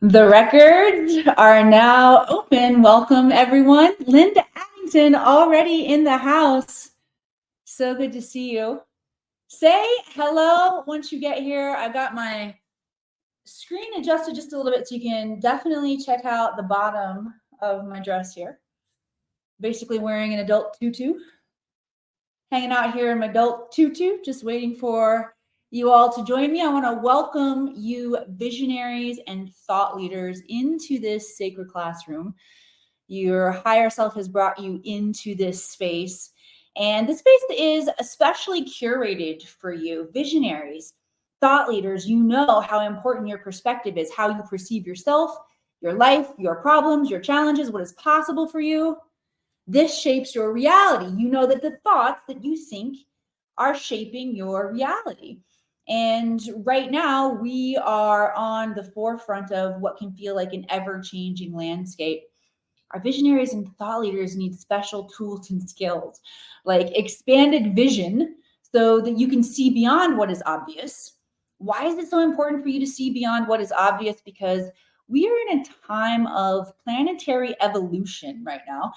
The records are now open. Welcome, everyone. Linda Addington already in the house. So good to see you. Say hello once you get here. I got my screen adjusted just a little bit so you can definitely check out the bottom of my dress here. Basically wearing an adult tutu. Hanging out here in my adult tutu, just waiting for you all to join me. I want to welcome you visionaries and thought leaders into this sacred classroom. Your higher self has brought you into this space, and this space is especially curated for you, visionaries, thought leaders. You know how important your perspective is, how you perceive yourself, your life, your problems, your challenges, what is possible for you. This shapes your reality. You know that the thoughts that you think are shaping your reality. And right now, we are on the forefront of what can feel like an ever-changing landscape. Our visionaries and thought leaders need special tools and skills, like expanded vision so that you can see beyond what is obvious. Why is it so important for you to see beyond what is obvious? Because we are in a time of planetary evolution right now.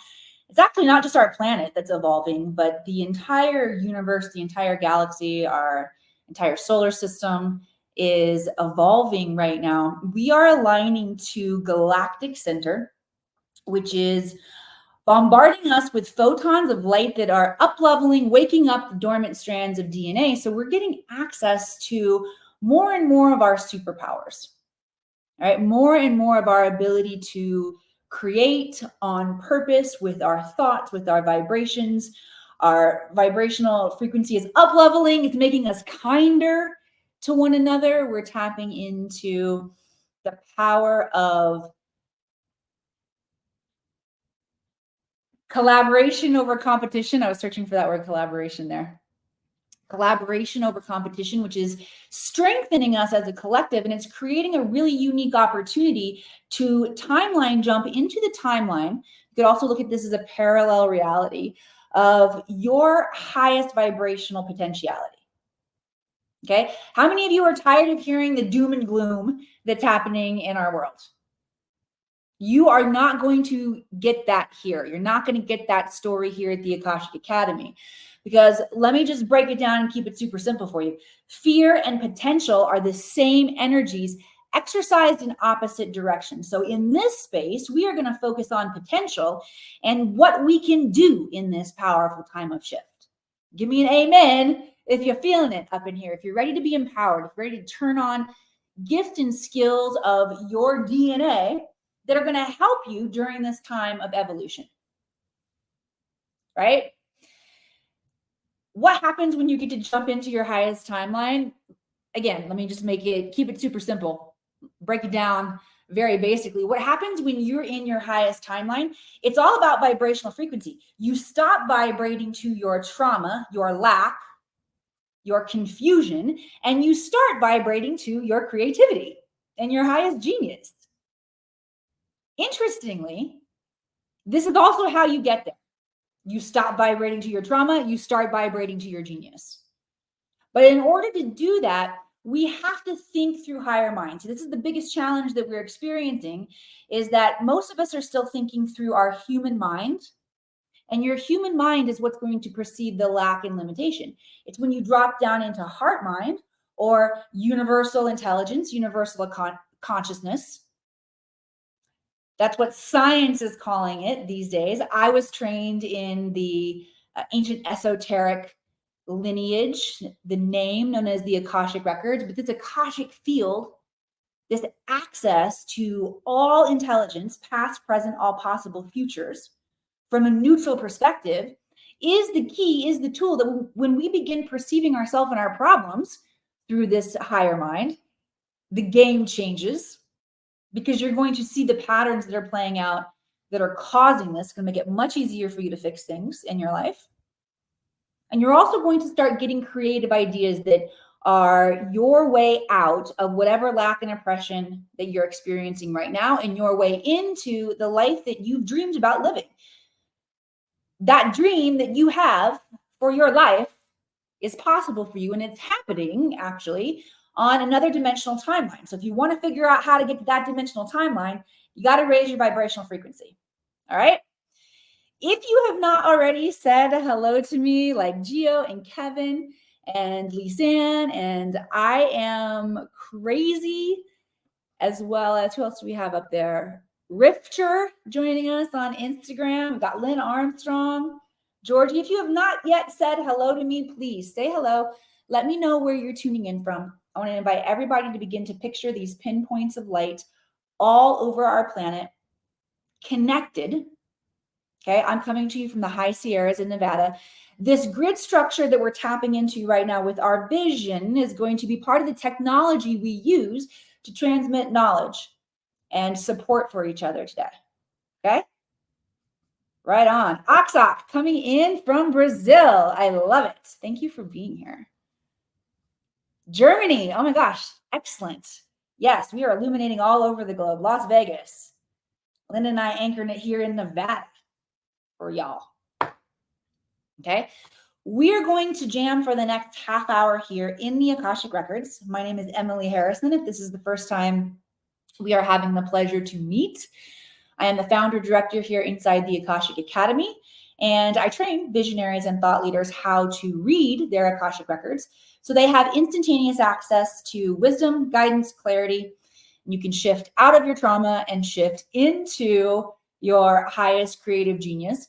It's actually not just our planet that's evolving, but the entire universe, the entire galaxy, our entire solar system is evolving right now. We are aligning to galactic center, which is bombarding us with photons of light that are up-leveling, waking up the dormant strands of DNA. So we're getting access to more and more of our superpowers, all right? More and more of our ability to create on purpose with our thoughts, with our vibrations. Our vibrational frequency is up-leveling. It's making us kinder to one another. We're tapping into the power of collaboration over competition. I was searching for that word collaboration there. Collaboration over competition, which is strengthening us as a collective, and it's creating a really unique opportunity to timeline jump into the timeline. You could also look at this as a parallel reality of your highest vibrational potentiality. Okay, how many of you are tired of hearing the doom and gloom that's happening in our world? You are not going to get that here. You're not going to get that story here at the Akashic Academy. Because let me just break it down and keep it super simple for you. Fear and potential are the same energies exercised in opposite directions. So in this space, we are going to focus on potential and what we can do in this powerful time of shift. Give me an amen if you're feeling it up in here. If you're ready to be empowered, if you're ready to turn on gifts and skills of your DNA that are going to help you during this time of evolution, right? What happens when you get to jump into your highest timeline? Again, let me just keep it super simple, break it down very basically. What happens when you're in your highest timeline? It's all about vibrational frequency. You stop vibrating to your trauma, your lack, your confusion, and you start vibrating to your creativity and your highest genius. Interestingly, this is also how you get there. You stop vibrating to your trauma, you start vibrating to your genius. But in order to do that, we have to think through higher minds. So this is the biggest challenge that we're experiencing, is that most of us are still thinking through our human mind. And your human mind is what's going to perceive the lack and limitation. It's when you drop down into heart mind or universal intelligence, universal consciousness. That's what science is calling it these days. I was trained in the ancient esoteric lineage, the name known as the Akashic Records, but this Akashic field, this access to all intelligence, past, present, all possible futures, from a neutral perspective, is the key, is the tool that when we begin perceiving ourselves and our problems through this higher mind, the game changes, because you're going to see the patterns that are playing out that are causing this. It's going to make it much easier for you to fix things in your life. And you're also going to start getting creative ideas that are your way out of whatever lack and oppression that you're experiencing right now, and your way into the life that you've dreamed about living. That dream that you have for your life is possible for you, and it's happening actually on another dimensional timeline. So if you want to figure out how to get to that dimensional timeline, you got to raise your vibrational frequency. All right. If you have not already said hello to me, like Gio and Kevin and Lisanne, and I am crazy, as well as who else do we have up there? Rifter joining us on Instagram. We've got Lynn Armstrong. Georgie, if you have not yet said hello to me, please say hello. Let me know where you're tuning in from. I want to invite everybody to begin to picture these pinpoints of light all over our planet, connected. Okay, I'm coming to you from the high Sierras in Nevada. This grid structure that we're tapping into right now with our vision is going to be part of the technology we use to transmit knowledge and support for each other today. Okay, right on. Oxoc coming in from Brazil. I love it. Thank you for being here. Germany. Oh my gosh, excellent. Yes, we are illuminating all over the globe. Las Vegas. Linda and I anchoring it here in Nevada for y'all. Okay, we are going to jam for the next half hour here in the Akashic Records. My name is Emily Harrison. If this is the first time we are having the pleasure to meet, I am the founder director here inside the Akashic Academy, and I train visionaries and thought leaders how to read their Akashic Records so they have instantaneous access to wisdom, guidance, clarity. You can shift out of your trauma and shift into your highest creative genius.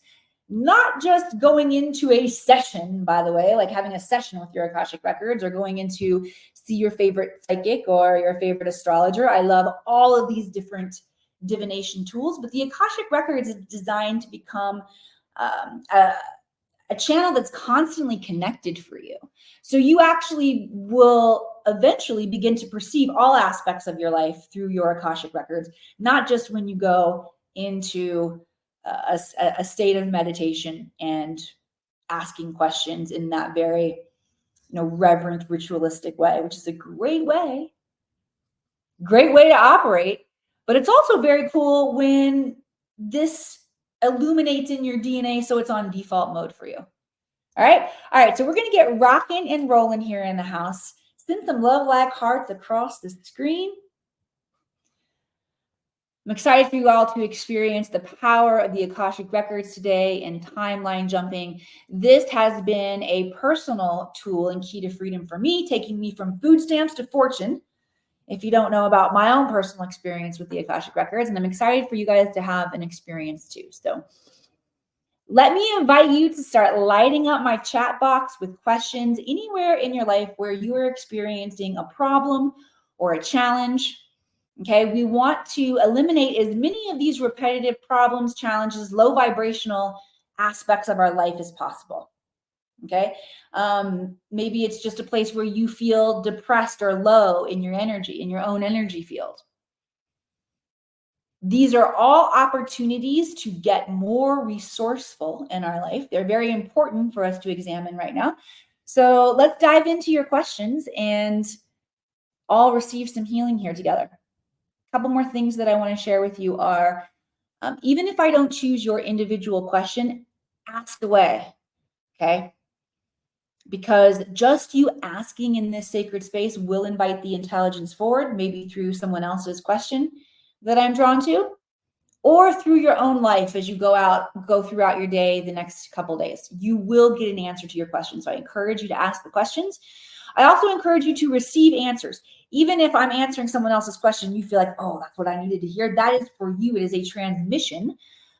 Not just going into a session, by the way, like having a session with your Akashic Records or going into see your favorite psychic or your favorite astrologer. I love all of these different divination tools, but the Akashic Records is designed to become a channel that's constantly connected for you. So you actually will eventually begin to perceive all aspects of your life through your Akashic Records, not just when you go into a state of meditation and asking questions in that very, reverent, ritualistic way, which is a great way to operate. But it's also very cool when this illuminates in your DNA, so it's on default mode for you. All right. So we're going to get rocking and rolling here in the house. Send some love like hearts across the screen. I'm excited for you all to experience the power of the Akashic Records today and timeline jumping. This has been a personal tool and key to freedom for me, taking me from food stamps to fortune. If you don't know about my own personal experience with the Akashic Records, and I'm excited for you guys to have an experience too. So let me invite you to start lighting up my chat box with questions anywhere in your life where you are experiencing a problem or a challenge. Okay, we want to eliminate as many of these repetitive problems, challenges, low vibrational aspects of our life as possible. Okay, maybe it's just a place where you feel depressed or low in your energy, in your own energy field. These are all opportunities to get more resourceful in our life. They're very important for us to examine right now. So let's dive into your questions and all receive some healing here together. Couple more things that I want to share with you are, even if I don't choose your individual question, ask away, okay? Because just you asking in this sacred space will invite the intelligence forward, maybe through someone else's question that I'm drawn to, or through your own life as you go throughout your day the next couple days. You will get an answer to your question. So I encourage you to ask the questions. I also encourage you to receive answers. Even if I'm answering someone else's question, you feel like, oh, that's what I needed to hear. That is for you. It is a transmission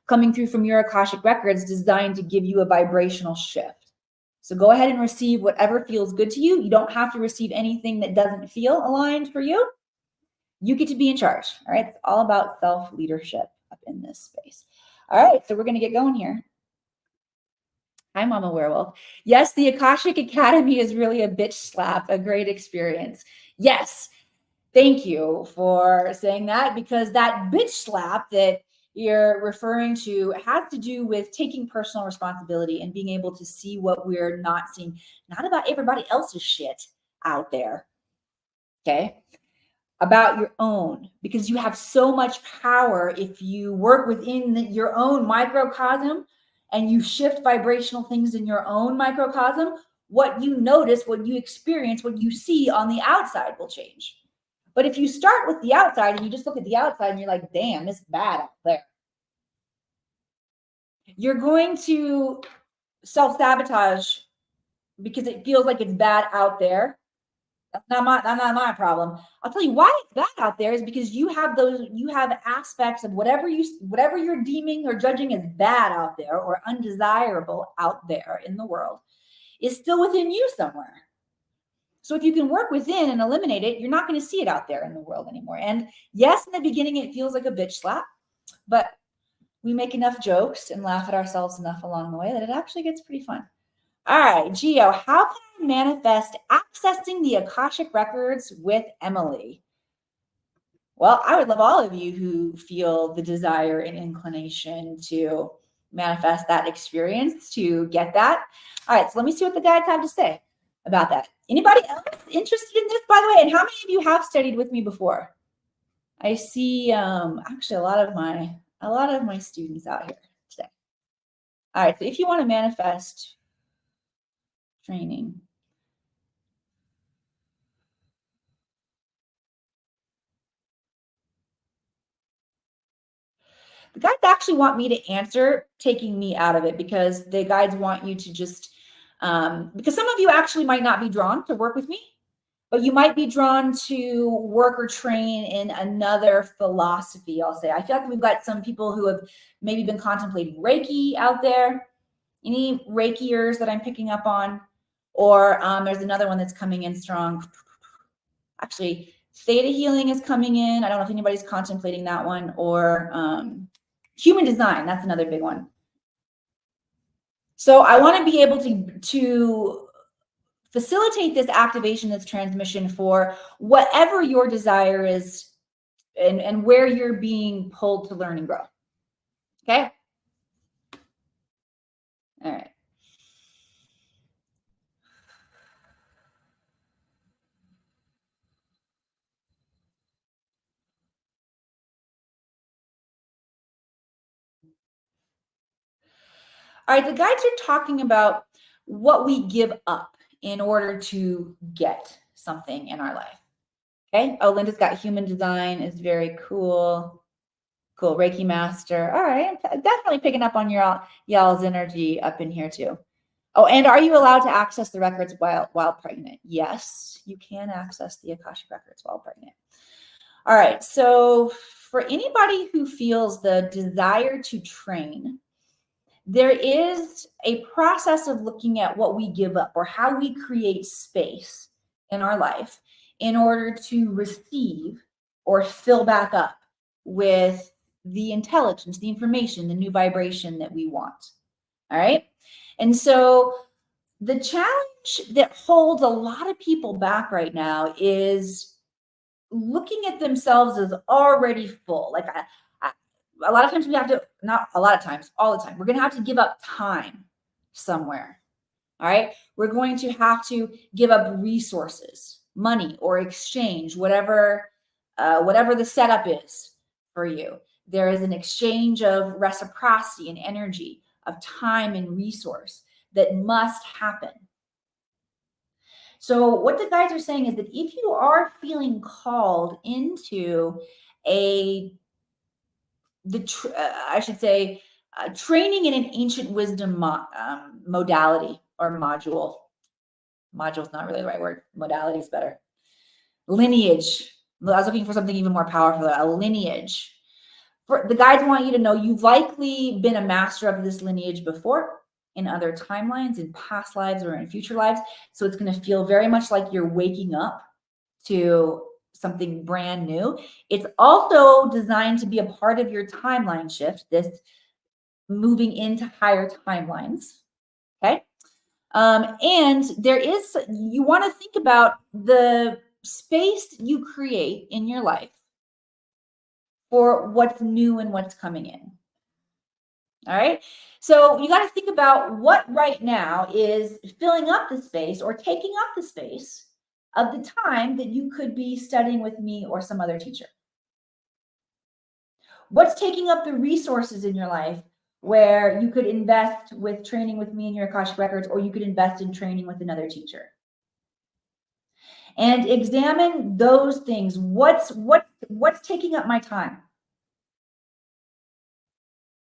coming through from your Akashic Records designed to give you a vibrational shift. So go ahead and receive whatever feels good to you. You don't have to receive anything that doesn't feel aligned for you. You get to be in charge. All right. It's all about self-leadership up in this space. All right. So we're going to get going here. Hi, Mama Werewolf. Yes, the Akashic Academy is really a bitch slap, a great experience. Yes, thank you for saying that, because that bitch slap that you're referring to has to do with taking personal responsibility and being able to see what we're not seeing, not about everybody else's shit out there, okay? About your own, because you have so much power if you work within your own microcosm and you shift vibrational things in your own microcosm. what you notice, what you experience, what you see on the outside will change. But if you start with the outside and you just look at the outside and you're like, damn, it's bad out there, you're going to self-sabotage because it feels like it's bad out there. That's not my problem. I'll tell you why it's bad out there is because you have aspects of whatever you're deeming or judging as bad out there or undesirable out there in the world is still within you somewhere. So if you can work within and eliminate it, you're not going to see it out there in the world anymore. And yes, in the beginning, it feels like a bitch slap, but we make enough jokes and laugh at ourselves enough along the way that it actually gets pretty fun. All right, Geo, how can I manifest accessing the Akashic Records with Emily? Well, I would love all of you who feel the desire and inclination to manifest that experience to get that. All right, so let me see what the guides have to say about that. Anybody else interested in this, by the way? And how many of you have studied with me before? I see actually a lot of my students out here today. All right, so if you want to manifest training, the guides actually want me to answer, taking me out of it, because the guides want you to just, because some of you actually might not be drawn to work with me, but you might be drawn to work or train in another philosophy, I'll say. I feel like we've got some people who have maybe been contemplating Reiki out there. Any Reikiers that I'm picking up on? Or there's another one that's coming in strong. Actually, theta healing is coming in. I don't know if anybody's contemplating that one. Or human design, that's another big one. So I want to be able to facilitate this activation, this transmission for whatever your desire is and where you're being pulled to learn and grow. Okay? All right. All right, the guides are talking about what we give up in order to get something in our life. Okay. Oh, Linda's got human design, is very cool. Cool. Reiki master. All right. I'm definitely picking up on y'all's energy up in here too. Oh, and are you allowed to access the records while pregnant? Yes, you can access the Akashic Records while pregnant. All right. So for anybody who feels the desire to train, there is a process of looking at what we give up or how we create space in our life in order to receive or fill back up with the intelligence, the information, the new vibration that we want. All right. And so the challenge that holds a lot of people back right now is looking at themselves as already full. Like a lot of times we have to, not a lot of times, all the time, we're going to have to give up time somewhere. All right. We're going to have to give up resources, money, or exchange, whatever the setup is for you. There is an exchange of reciprocity and energy, of time and resource that must happen. So what the guides are saying is that if you are feeling called into training in an ancient wisdom modality or module. Module is not really the right word. Modality is better. Lineage. I was looking for something even more powerful. A lineage. The guides want you to know you've likely been a master of this lineage before in other timelines, in past lives or in future lives. So it's going to feel very much like you're waking up to something brand new. It's also designed to be a part of your timeline shift, this moving into higher timelines. Okay. And you want to think about the space you create in your life for what's new and what's coming in. All right. So you got to think about what right now is filling up the space or taking up the space of the time that you could be studying with me or some other teacher. What's taking up the resources in your life where you could invest with training with me in your Akashic Records, or you could invest in training with another teacher. And examine those things. What's taking up my time?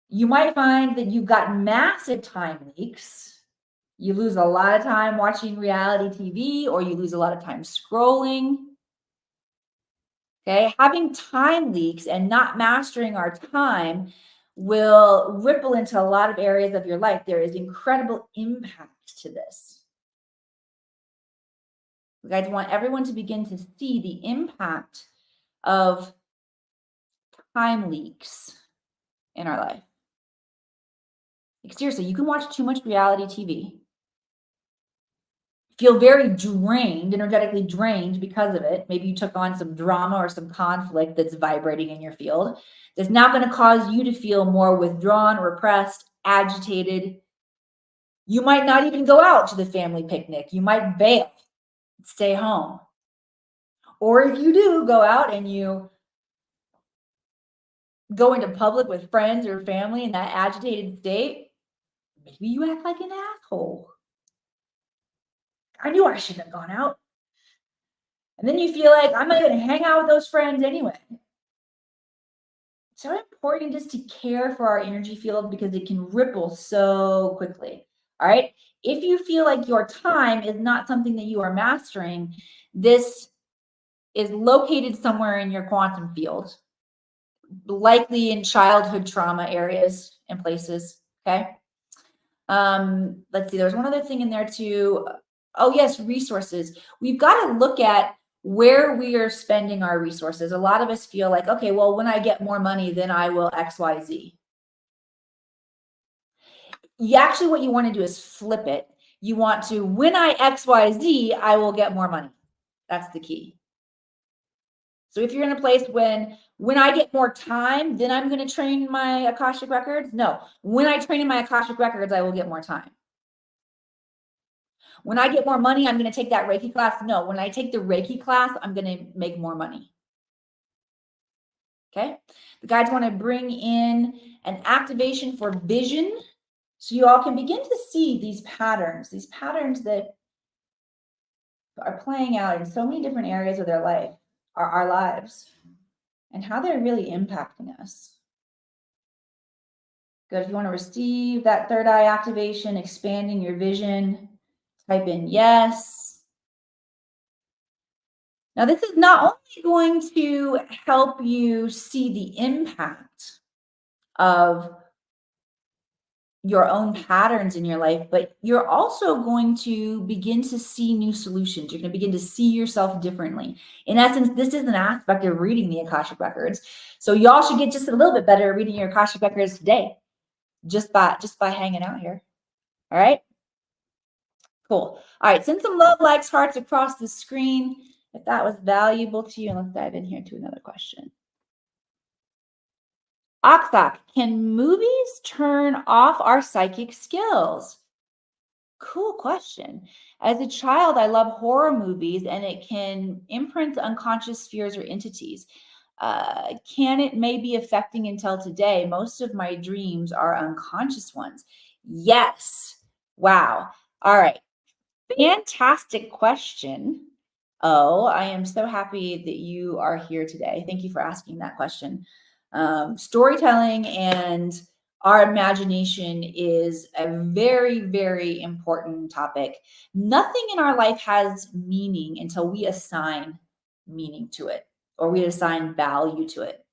You might find that you've got massive time leaks. You lose a lot of time watching reality TV, or you lose a lot of time scrolling. Okay, having time leaks and not mastering our time will ripple into a lot of areas of your life. There is incredible impact to this. You guys want everyone to begin to see the impact of time leaks in our life. Like, seriously, you can watch too much reality TV, feel very drained, energetically drained because of it. Maybe you took on some drama or some conflict that's vibrating in your field. That's now going to cause you to feel more withdrawn, repressed, agitated. You might not even go out to the family picnic. You might bail, stay home. Or if you do go out and you go into public with friends or family in that agitated state, maybe you act like an asshole. I knew I shouldn't have gone out. And then you feel like, I'm not going to hang out with those friends anyway. So important just to care for our energy field, because it can ripple so quickly. All right. If you feel like your time is not something that you are mastering, this is located somewhere in your quantum field, likely in childhood trauma areas and places. Okay. Let's see, there's one other thing in there too. Oh yes, resources. We've got to look at where we are spending our resources. A lot of us feel like, okay, well, when I get more money, then I will XYZ. What you want to do is flip it. You want to, when I XYZ, I will get more money. That's the key. So if you're in a place when I get more time, then I'm going to train my Akashic Records. No, when I train in my Akashic Records, I will get more time. When I get more money, I'm going to take that Reiki class. No, when I take the Reiki class, I'm going to make more money. Okay. The guides want to bring in an activation for vision, so you all can begin to see these patterns that are playing out in so many different areas of their life, our lives, and how they're really impacting us. Good. If you want to receive that third eye activation, expanding your vision, type in yes. Now, this is not only going to help you see the impact of your own patterns in your life, but you're also going to begin to see new solutions. You're going to begin to see yourself differently. In essence, this is an aspect of reading the Akashic Records. So y'all should get just a little bit better at reading your Akashic Records today, just by hanging out here. All right. Cool. All right. Send some love, likes, hearts across the screen if that was valuable to you. And let's dive in here to another question. Aksak, can movies turn off our psychic skills? Cool question. As a child, I love horror movies, and it can imprint unconscious fears or entities. Can it may be affecting until today? Most of my dreams are unconscious ones. Yes. Wow. All right. Fantastic question. Oh, I am so happy that you are here today. Thank you for asking that question. Storytelling and our imagination is a very, very important topic. Nothing in our life has meaning until we assign meaning to it, or we assign value to it.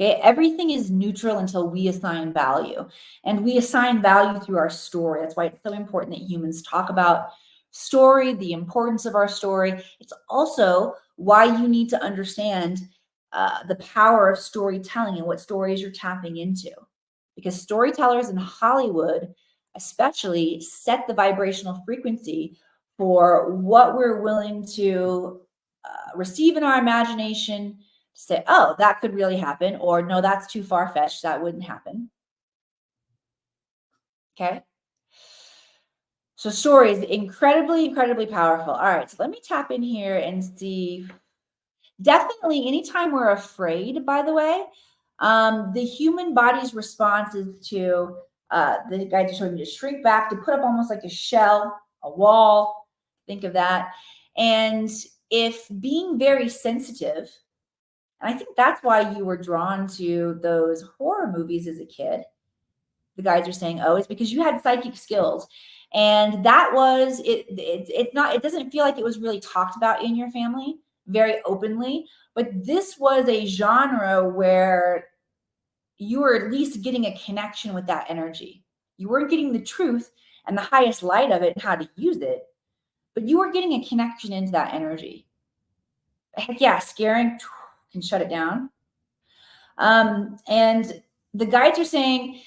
Okay, everything is neutral until we assign value, and we assign value through our story. That's why it's so important that humans talk about story, the importance of our story. It's also why you need to understand the power of storytelling and what stories you're tapping into, because storytellers in Hollywood especially set the vibrational frequency for what we're willing to receive in our imagination, say, oh, that could really happen, or no, that's too far-fetched, that wouldn't happen. Okay. So stories, incredibly, incredibly powerful. All right, so let me tap in here and see. Definitely anytime we're afraid, by the way, The human body's response is to, the guides are showing you to shrink back, to put up almost like a shell, a wall. Think of that. And if being very sensitive, and I think that's why you were drawn to those horror movies as a kid, the guides are saying, oh, it's because you had psychic skills. And that was it. It's not, it doesn't feel like it was really talked about in your family very openly, but this was a genre where you were at least getting a connection with that energy. You weren't getting the truth and the highest light of it and how to use it, but you were getting a connection into that energy. Heck yeah, scaring can shut it down. And the guides are saying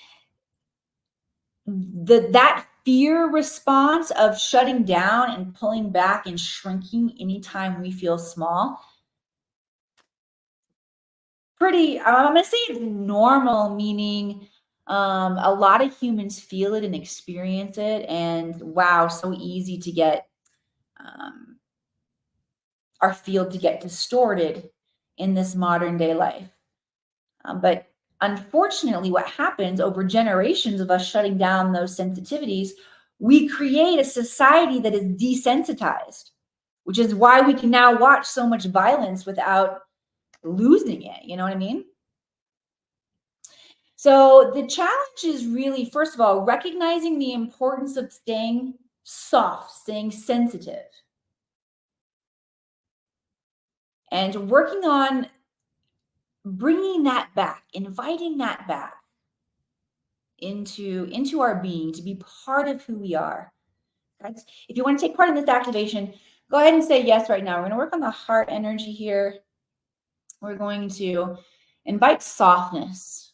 that fear response of shutting down and pulling back and shrinking anytime we feel small, pretty, I'm going to say it's normal, meaning a lot of humans feel it and experience it. And wow, so easy to get our field to get distorted in this modern day life. But unfortunately, what happens over generations of us shutting down those sensitivities, we create a society that is desensitized, which is why we can now watch so much violence without losing it. You know what I mean? So the challenge is really, first of all, recognizing the importance of staying soft, staying sensitive, and working on bringing that back, inviting that back into our being to be part of who we are. Guys, if you want to take part in this activation, go ahead and say yes right now. We're going to work on the heart energy here. We're going to invite softness,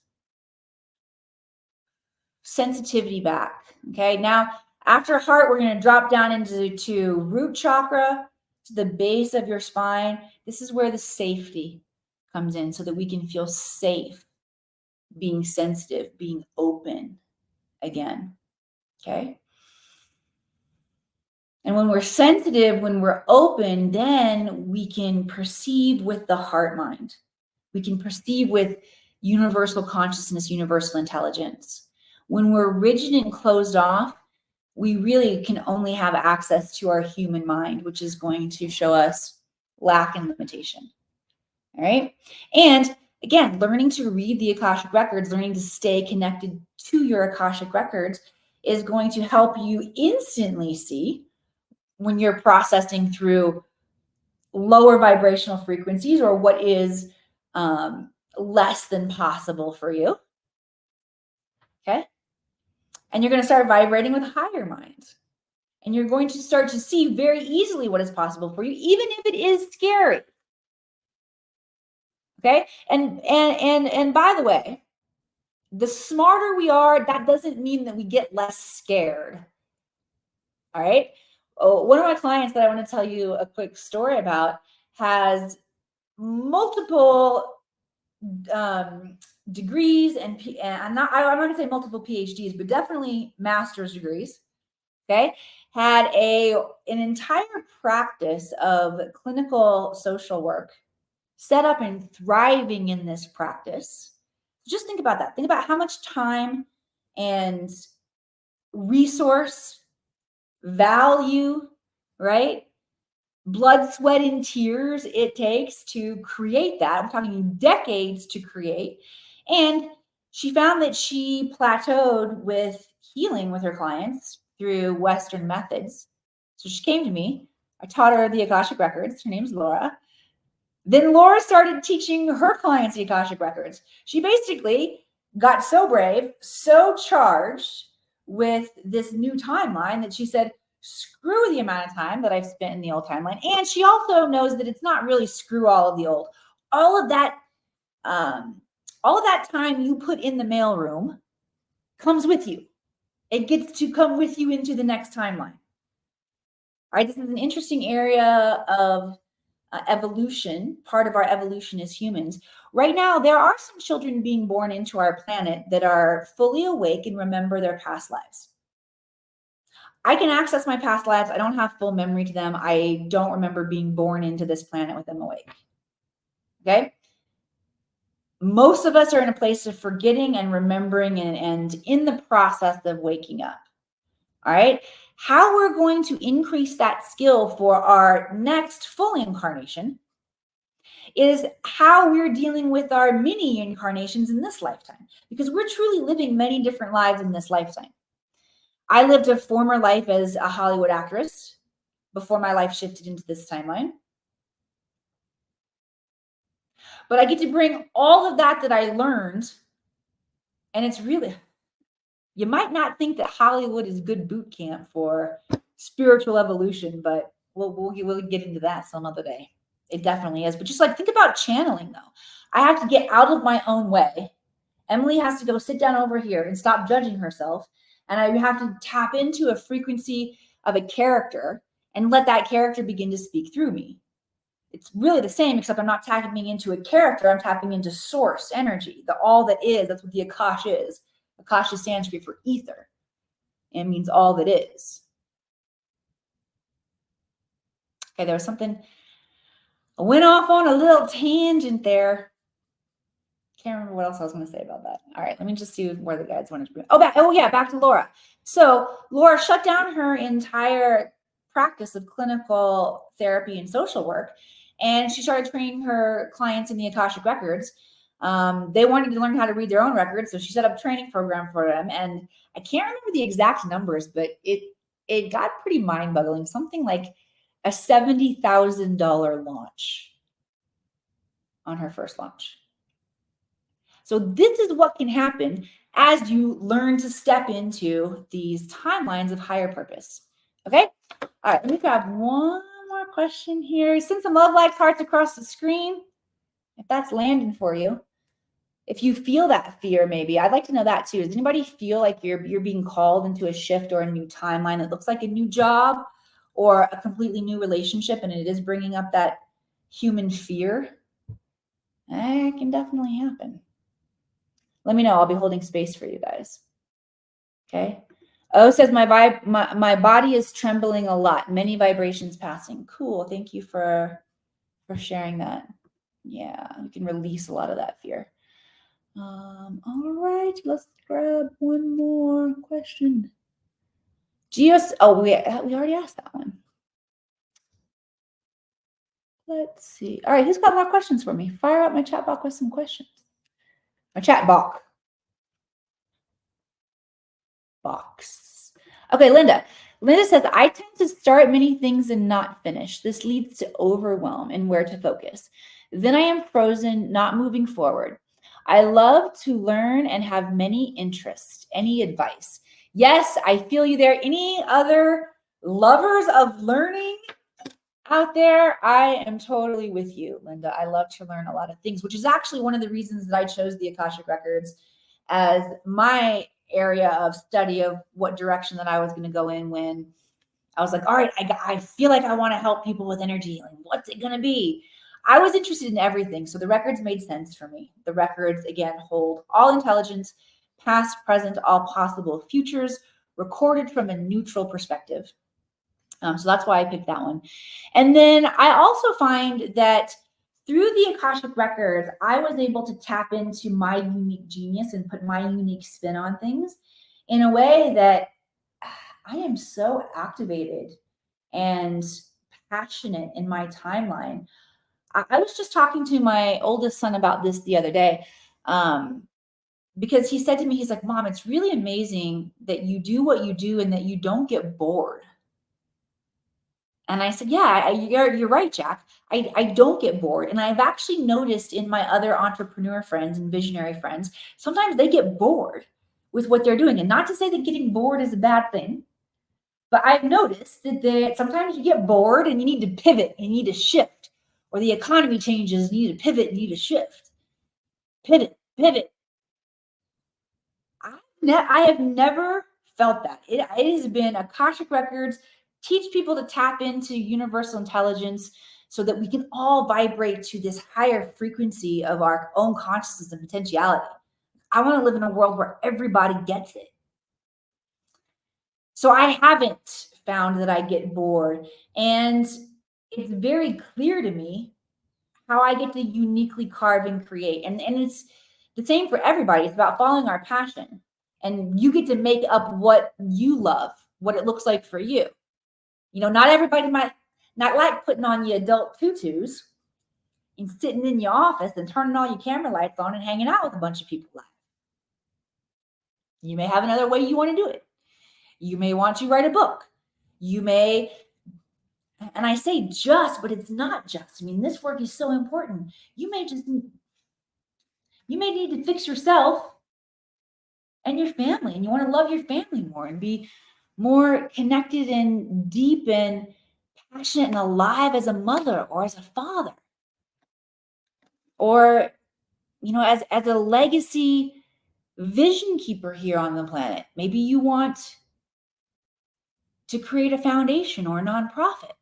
sensitivity back. Okay, now after heart, we're going to drop down into root chakra, to the base of your spine. This is where the safety comes in, so that we can feel safe being sensitive, being open again. Okay. And when we're sensitive, when we're open, then we can perceive with the heart mind. We can perceive with universal consciousness, universal intelligence. When we're rigid and closed off, we really can only have access to our human mind, which is going to show us lack and limitation. All right. And again, learning to read the Akashic Records, learning to stay connected to your Akashic Records is going to help you instantly see when you're processing through lower vibrational frequencies or what is less than possible for you. Okay. And you're going to start vibrating with higher minds. And you're going to start to see very easily what is possible for you, even if it is scary. Okay. And by the way, the smarter we are, that doesn't mean that we get less scared. All right. Oh, one of my clients that I want to tell you a quick story about has multiple degrees and I'm not going to say multiple PhDs, but definitely master's degrees. Okay. Had an entire practice of clinical social work set up and thriving in this practice. Just think about that. Think about how much time and resource, value, right? Blood, sweat, and tears it takes to create that. I'm talking decades to create. And she found that she plateaued with healing with her clients through Western methods. So she came to me. I taught her the Akashic Records. Her name's Laura. Then Laura started teaching her clients the Akashic Records. She basically got so brave, so charged with this new timeline that she said, screw the amount of time that I've spent in the old timeline. And she also knows that it's not really screw all of the old. All of that time you put in the mailroom comes with you. It gets to come with you into the next timeline. All right, this is an interesting area of evolution. Part of our evolution as humans. Right now, there are some children being born into our planet that are fully awake and remember their past lives. I can access my past lives. I don't have full memory to them. I don't remember being born into this planet with them awake. Okay. most of us are in a place of forgetting and remembering and in the process of waking up. All right. How we're going to increase that skill for our next full incarnation is how we're dealing with our mini incarnations in this lifetime, because we're truly living many different lives in this lifetime. I lived a former life as a Hollywood actress before my life shifted into this timeline. But I get to bring all of that I learned, and it's really, you might not think that Hollywood is good boot camp for spiritual evolution, but we'll get into that some other day. It definitely is. But just like, think about channeling though. I have to get out of my own way. Emily has to go sit down over here and stop judging herself. And I have to tap into a frequency of a character and let that character begin to speak through me. It's really the same, except I'm not tapping into a character. I'm tapping into source energy, the all that is. That's what the Akash is. Akash is Sanskrit for ether. It means all that is. Okay, there was something, I went off on a little tangent there. Can't remember what else I was going to say about that. All right, let me just see where the guides wanted to bring. Back to Laura. So Laura shut down her entire practice of clinical therapy and social work, and she started training her clients in the Akashic Records. They wanted to learn how to read their own records, so she set up a training program for them. And I can't remember the exact numbers, but it got pretty mind-boggling. Something like a $70,000 launch on her first launch. So this is what can happen as you learn to step into these timelines of higher purpose. Okay. All right. Let me grab one more question here. Send some love, likes, hearts across the screen. If that's landing for you. If you feel that fear, maybe I'd like to know that too. Does anybody feel like you're being called into a shift or a new timeline that looks like a new job or a completely new relationship, and it is bringing up that human fear? That can definitely happen. Let me know. I'll be holding space for you guys. Okay. O says my body is trembling a lot. Many vibrations passing. Cool. Thank you for sharing that. Yeah, you can release a lot of that fear. All right, let's grab one more question. Geos. Oh, we already asked that one. Let's see. All right, who's got more questions for me? Fire up my chat box with some questions. My chat box. Okay, Linda. Linda says, I tend to start many things and not finish. This leads to overwhelm and where to focus. Then I am frozen, not moving forward. I love to learn and have many interests. Any advice? Yes, I feel you there. Any other lovers of learning out there? I am totally with you, Linda. I love to learn a lot of things, which is actually one of the reasons that I chose the Akashic Records as my area of study of what direction that I was going to go in when I was like, all right, I feel like I want to help people with energy. Like, what's it going to be? I was interested in everything. So the records made sense for me. The records, again, hold all intelligence, past, present, all possible futures, recorded from a neutral perspective. So that's why I picked that one. And then I also find that through the Akashic Records, I was able to tap into my unique genius and put my unique spin on things in a way that I am so activated and passionate in my timeline. I was just talking to my oldest son about this the other day, because he said to me, he's like, Mom, it's really amazing that you do what you do and that you don't get bored. And I said, yeah, you're right, Jack. I don't get bored. And I've actually noticed in my other entrepreneur friends and visionary friends, sometimes they get bored with what they're doing. And not to say that getting bored is a bad thing, but I've noticed that sometimes you get bored and you need to pivot and you need to shift, or the economy changes and you need to pivot and you need to shift. Pivot. I have never felt that. It has been Akashic Records teach people to tap into universal intelligence so that we can all vibrate to this higher frequency of our own consciousness and potentiality. I want to live in a world where everybody gets it. So I haven't found that I get bored. And it's very clear to me how I get to uniquely carve and create. And it's the same for everybody. It's about following our passion. And you get to make up what you love, what it looks like for you. You know, not everybody might not like putting on your adult tutus and sitting in your office and turning all your camera lights on and hanging out with a bunch of people live. You may have another way you want to do it. You may want to write a book. You may, and I say just, but it's not just. I mean, this work is so important. You may need to fix yourself and your family, and you want to love your family more and be more connected and deep and passionate and alive as a mother or as a father, or, you know, as a legacy vision keeper here on the planet. Maybe you want to create a foundation or a nonprofit.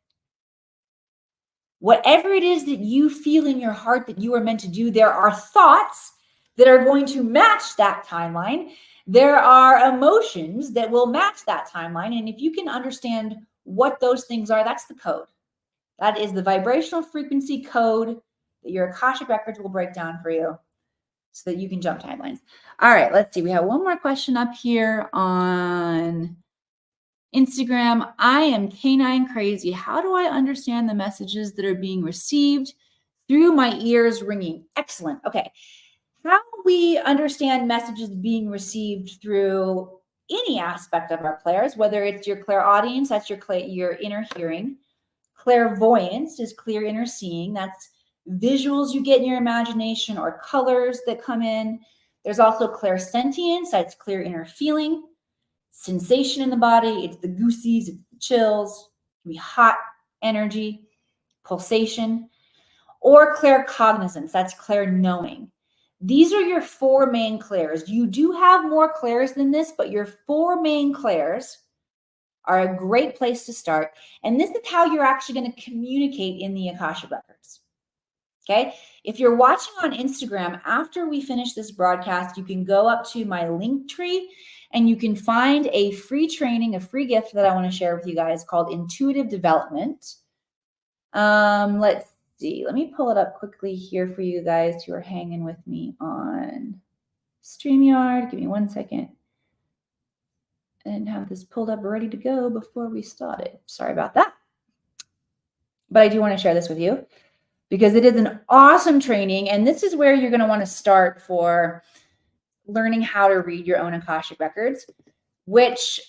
Whatever it is that you feel in your heart that you are meant to do, there are thoughts that are going to match that timeline. There are emotions that will match that timeline. And if you can understand what those things are, that's the code. That is the vibrational frequency code that your Akashic Records will break down for you so that you can jump timelines. All right, let's see. We have one more question up here on Instagram. I am canine crazy. How do I understand the messages that are being received through my ears ringing? Excellent. Okay. How we understand messages being received through any aspect of our clairs, whether it's your clairaudience, that's your inner hearing. Clairvoyance is clear inner seeing. That's visuals you get in your imagination or colors that come in. There's also clairsentience, that's clear inner feeling. Sensation in the body, it's the goosies, it's the chills, it can be hot energy, pulsation, or claircognizance, that's clair-knowing. These are your four main clairs. You do have more clairs than this, but your four main clairs are a great place to start. And this is how you're actually going to communicate in the Akashic Records. Okay. If you're watching on Instagram, after we finish this broadcast, you can go up to my link tree and you can find a free training, a free gift that I want to share with you guys called Intuitive Development. Let's see. Let me pull it up quickly here for you guys who are hanging with me on StreamYard. Give me 1 second. I didn't have this pulled up ready to go before we started. Sorry about that. But I do want to share this with you because it is an awesome training. And this is where you're going to want to start for learning how to read your own Akashic Records, which,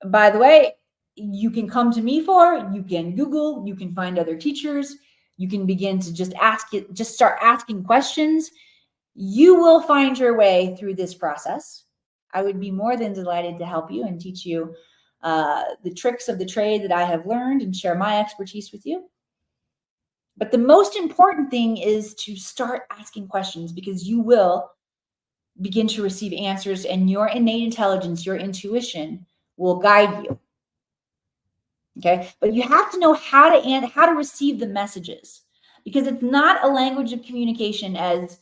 by the way, you can come to me for. You can Google, you can find other teachers. You can begin to just start asking questions. You will find your way through this process. I would be more than delighted to help you and teach you the tricks of the trade that I have learned and share my expertise with you. But the most important thing is to start asking questions because you will begin to receive answers and your innate intelligence, your intuition will guide you. Okay, but you have to know how to receive the messages because it's not a language of communication as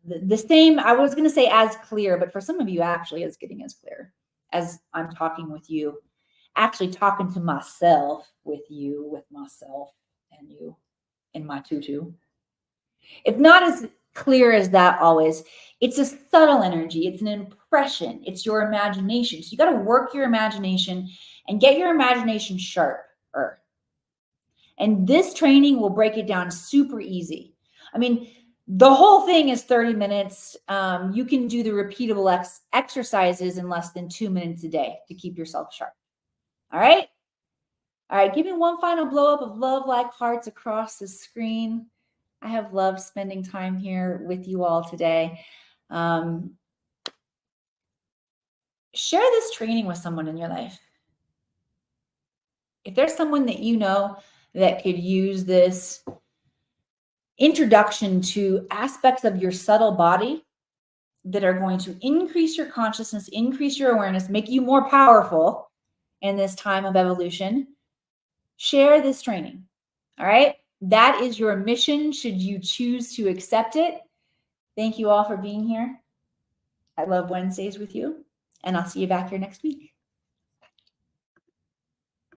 the same, I was going to say as clear, but for some of you actually is getting as clear as I'm talking with you, actually talking to myself with you, with myself and you in my tutu. It's not as clear as that always. It's a subtle energy. It's an impression. It's your imagination. So you got to work your imagination and get your imagination sharper. And this training will break it down super easy. I mean, the whole thing is 30 minutes. You can do the repeatable exercises in less than 2 minutes a day to keep yourself sharp. All right. All right. Give me one final blow up of love like hearts across the screen. I have loved spending time here with you all today. Share this training with someone in your life. If there's someone that you know that could use this introduction to aspects of your subtle body that are going to increase your consciousness, increase your awareness, make you more powerful in this time of evolution, share this training. All right. That is your mission should you choose to accept it. Thank you all for being here. I love Wednesdays with you, and I'll see you back here next week.